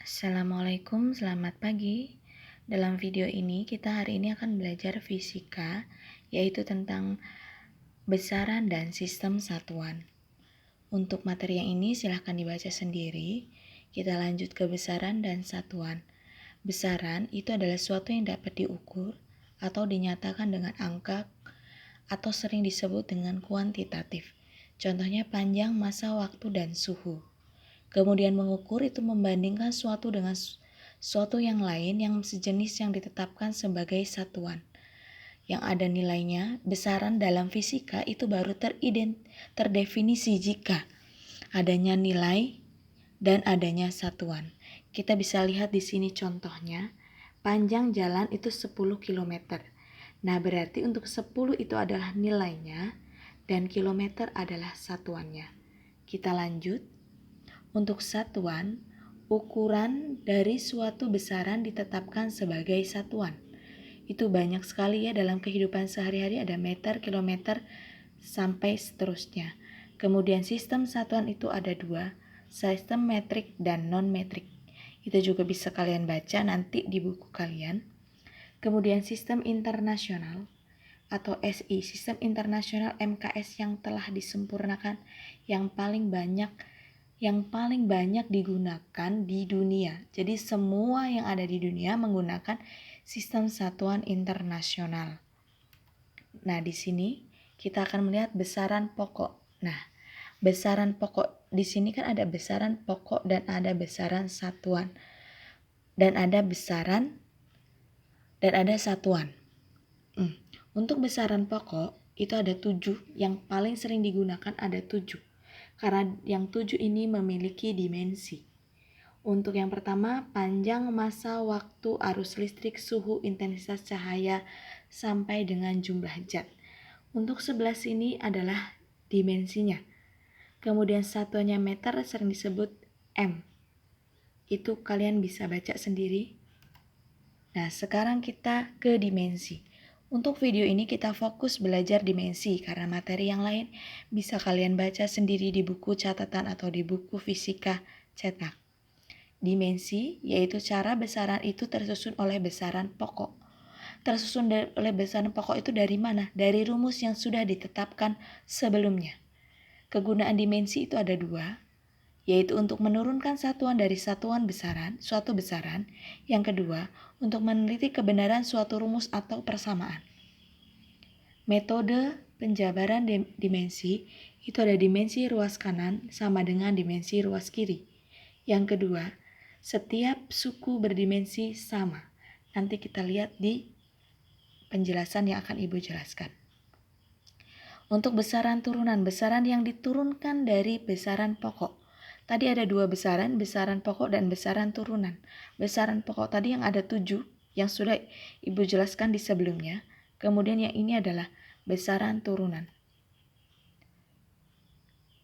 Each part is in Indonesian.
Assalamualaikum, selamat pagi. Dalam video ini, kita hari ini akan belajar fisika, yaitu tentang besaran dan sistem satuan. Untuk materi yang ini silahkan dibaca sendiri. Kita lanjut ke besaran dan satuan. Besaran itu adalah sesuatu yang dapat diukur atau dinyatakan dengan angka atau sering disebut dengan kuantitatif. Contohnya panjang, masa, waktu, dan suhu. Kemudian mengukur itu membandingkan suatu dengan suatu yang lain yang sejenis yang ditetapkan sebagai satuan. Yang ada nilainya, besaran dalam fisika itu baru terdefinisi jika adanya nilai dan adanya satuan. Kita bisa lihat di sini contohnya, panjang jalan itu 10 km. Nah, berarti untuk 10 itu adalah nilainya dan kilometer adalah satuannya. Kita lanjut. Untuk satuan, ukuran dari suatu besaran ditetapkan sebagai satuan. Itu banyak sekali ya dalam kehidupan sehari-hari, ada meter, kilometer, sampai seterusnya. Kemudian sistem satuan itu ada dua, sistem metrik dan non-metrik. Itu juga bisa kalian baca nanti di buku kalian. Kemudian sistem internasional atau SI, sistem internasional MKS yang telah disempurnakan yang paling banyak digunakan di dunia. Jadi semua yang ada di dunia menggunakan sistem satuan internasional. Nah, di sini kita akan melihat besaran pokok. Nah, besaran pokok di sini kan ada besaran pokok dan ada besaran satuan. Dan ada besaran dan ada satuan. Untuk besaran pokok itu ada 7, yang paling sering digunakan ada 7. Karena yang 7 ini memiliki dimensi. Untuk yang pertama, panjang, masa, waktu, arus listrik, suhu, intensitas cahaya, sampai dengan jumlah zat. Untuk 11 ini adalah dimensinya. Kemudian satuannya meter sering disebut M. Itu kalian bisa baca sendiri. Nah, sekarang kita ke dimensi. Untuk video ini kita fokus belajar dimensi karena materi yang lain bisa kalian baca sendiri di buku catatan atau di buku fisika cetak. Dimensi yaitu cara besaran itu tersusun oleh besaran pokok. Tersusun oleh besaran pokok itu dari mana? Dari rumus yang sudah ditetapkan sebelumnya. Kegunaan dimensi itu ada dua, yaitu untuk menurunkan satuan dari suatu besaran. Yang kedua, untuk meneliti kebenaran suatu rumus atau persamaan. Metode penjabaran dimensi itu ada dimensi ruas kanan sama dengan dimensi ruas kiri. Yang kedua, setiap suku berdimensi sama. Nanti kita lihat di penjelasan yang akan Ibu jelaskan. Untuk besaran turunan, besaran yang diturunkan dari besaran pokok. Tadi ada dua besaran pokok dan besaran turunan. Besaran pokok tadi yang ada 7, yang sudah Ibu jelaskan di sebelumnya. Kemudian yang ini adalah besaran turunan.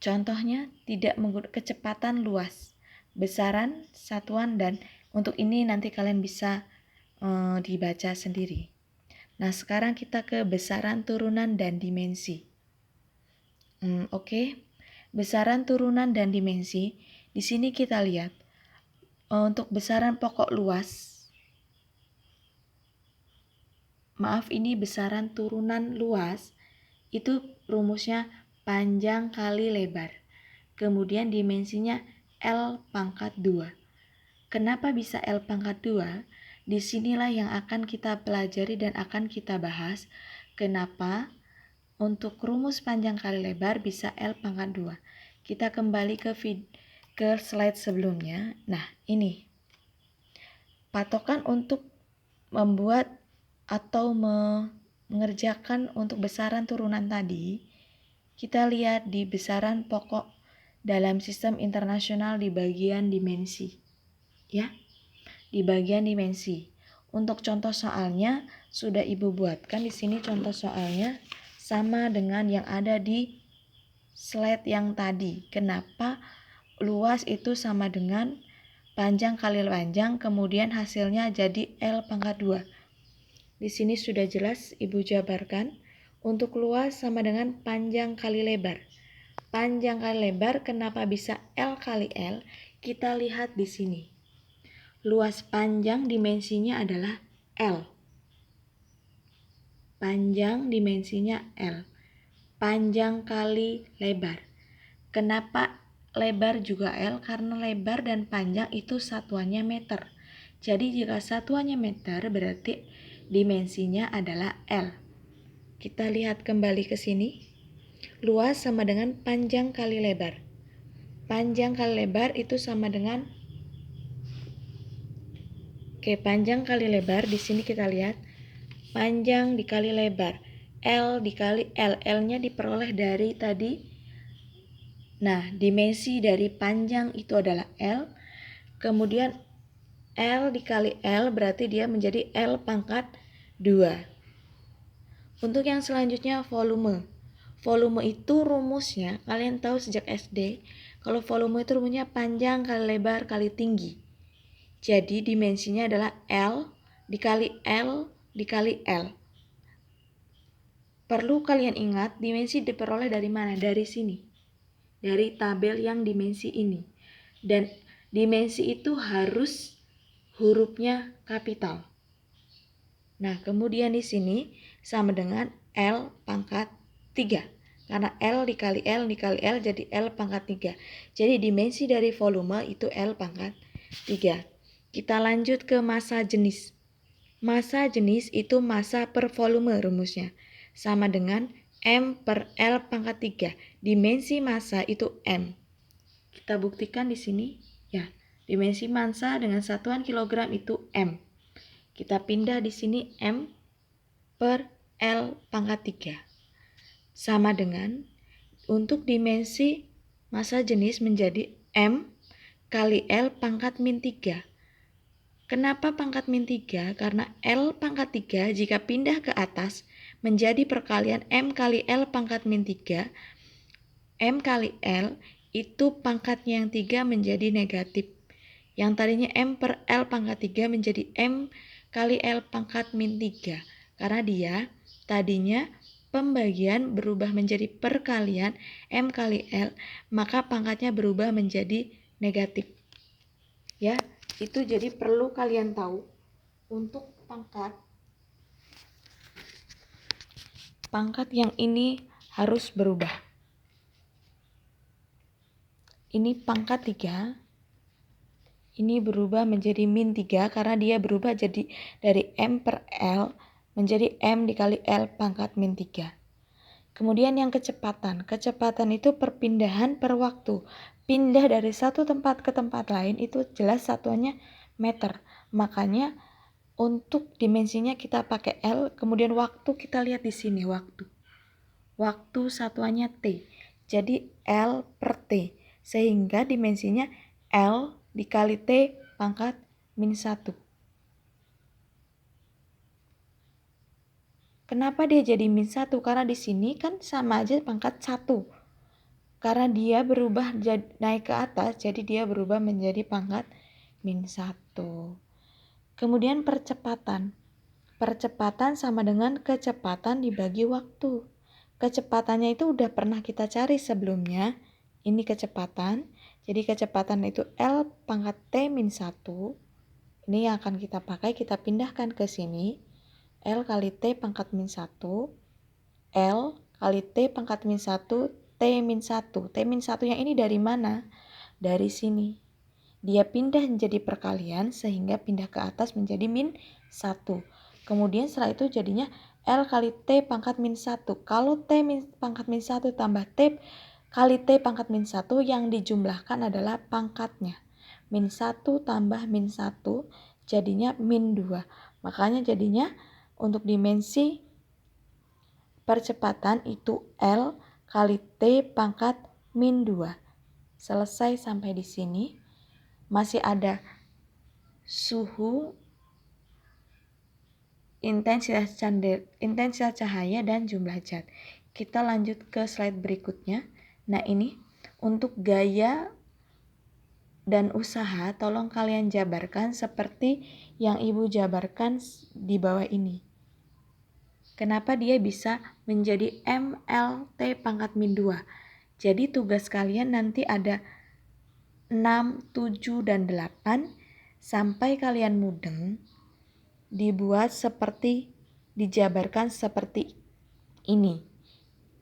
Contohnya tidak menggunakan kecepatan luas, besaran, satuan, dan untuk ini nanti kalian bisa dibaca sendiri. Nah, sekarang kita ke besaran turunan dan dimensi. Oke. Besaran turunan dan dimensi. Di sini kita lihat untuk besaran pokok luas. Maaf, ini besaran turunan luas. Itu rumusnya panjang kali lebar. Kemudian dimensinya L pangkat 2. Kenapa bisa L pangkat 2? Disinilah yang akan kita pelajari dan akan kita bahas. Kenapa untuk rumus panjang kali lebar bisa L pangkat 2. Kita kembali ke slide sebelumnya. Nah, ini patokan untuk membuat atau mengerjakan untuk besaran turunan tadi. Kita lihat di besaran pokok dalam sistem internasional di bagian dimensi. Ya, di bagian dimensi. Untuk contoh soalnya sudah Ibu buatkan di sini, contoh soalnya sama dengan yang ada di slide yang tadi. Kenapa luas itu sama dengan panjang kali panjang, kemudian hasilnya jadi L pangkat 2. Di sini sudah jelas Ibu jabarkan. Untuk luas sama dengan panjang kali lebar. Panjang kali lebar kenapa bisa L kali L? Kita lihat di sini. luas panjang dimensinya adalah L. Panjang dimensinya L. Panjang kali lebar. Kenapa lebar juga L? Karena lebar dan panjang itu satuannya meter. Jadi jika satuannya meter berarti dimensinya adalah L. Kita lihat kembali ke sini. Luas sama dengan panjang kali lebar. Panjang kali lebar itu sama dengan panjang kali lebar di sini kita lihat panjang dikali lebar, L dikali L. L-nya diperoleh dari tadi. Nah, dimensi dari panjang itu adalah L. Kemudian L dikali L berarti dia menjadi L pangkat 2. Untuk yang selanjutnya volume. Volume itu rumusnya kalian tahu sejak SD. Kalau volume itu rumusnya panjang kali lebar kali tinggi. Jadi dimensinya adalah L dikali L dikali L. Perlu kalian ingat dimensi diperoleh dari mana? Dari sini. Dari tabel yang dimensi ini. Dan dimensi itu harus hurufnya kapital. Nah, kemudian di sini sama dengan L pangkat 3. Karena L dikali L dikali L jadi L pangkat 3. Jadi dimensi dari volume itu L pangkat 3. Kita lanjut ke massa jenis. Massa jenis itu massa per volume rumusnya. Sama dengan M per L pangkat 3. Dimensi massa itu M. Kita buktikan di sini. Ya, dimensi massa dengan satuan kilogram itu M. Kita pindah di sini M per L pangkat 3. Sama dengan untuk dimensi massa jenis menjadi M kali L pangkat min 3. Kenapa pangkat min 3? Karena L pangkat 3 jika pindah ke atas menjadi perkalian M kali L pangkat min 3. M kali L itu pangkatnya yang 3 menjadi negatif. Yang tadinya M per L pangkat 3 menjadi M kali L pangkat min 3. Karena dia tadinya pembagian berubah menjadi perkalian M kali L, maka pangkatnya berubah menjadi negatif. Ya. Itu jadi perlu kalian tahu untuk pangkat yang ini harus berubah. Ini pangkat 3. Ini berubah menjadi min 3 karena dia berubah jadi dari M per L menjadi M dikali L pangkat min 3. Kemudian yang kecepatan. Kecepatan itu perpindahan per waktu. Pindah dari satu tempat ke tempat lain itu jelas satuannya meter. Makanya untuk dimensinya kita pakai L, kemudian waktu kita lihat di sini waktu. Waktu satuannya T. Jadi L per T. Sehingga dimensinya L dikali T pangkat min 1. Kenapa dia jadi min 1? Karena di sini kan sama aja pangkat 1. Karena dia berubah naik ke atas, jadi dia berubah menjadi pangkat min 1. Kemudian percepatan. Percepatan sama dengan kecepatan dibagi waktu. Kecepatannya itu udah pernah kita cari sebelumnya. Ini kecepatan. Jadi kecepatan itu L pangkat T min 1. Ini yang akan kita pakai, kita pindahkan ke sini. L kali T pangkat min 1. L kali T pangkat min 1, T min 1. T min 1 yang ini dari mana? Dari sini. Dia pindah menjadi perkalian sehingga pindah ke atas menjadi min 1. Kemudian setelah itu jadinya L kali T pangkat min 1. Kalau T pangkat min 1 tambah T kali T pangkat min 1 yang dijumlahkan adalah pangkatnya. Min 1 tambah min 1 jadinya min 2. Makanya jadinya untuk dimensi percepatan itu L kali T pangkat min 2. Selesai sampai di sini. Masih ada suhu, intensitas cahaya, dan jumlah zat. Kita lanjut ke slide berikutnya. Nah, ini untuk gaya dan usaha tolong kalian jabarkan seperti yang Ibu jabarkan di bawah ini. Kenapa dia bisa menjadi MLT pangkat min 2? Jadi tugas kalian nanti ada 6, 7, dan 8 sampai kalian mudeng, dijabarkan seperti ini.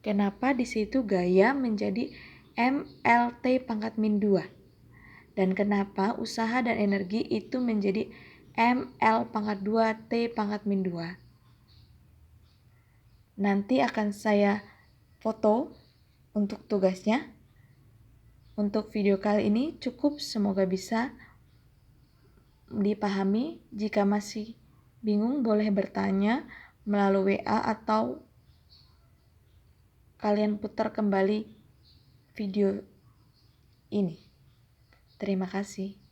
Kenapa di situ gaya menjadi MLT pangkat min 2? Dan kenapa usaha dan energi itu menjadi ML pangkat 2 T pangkat min 2? Nanti akan saya foto untuk tugasnya. Untuk video kali ini cukup, semoga bisa dipahami. Jika masih bingung boleh bertanya melalui WA atau kalian putar kembali video ini. Terima kasih.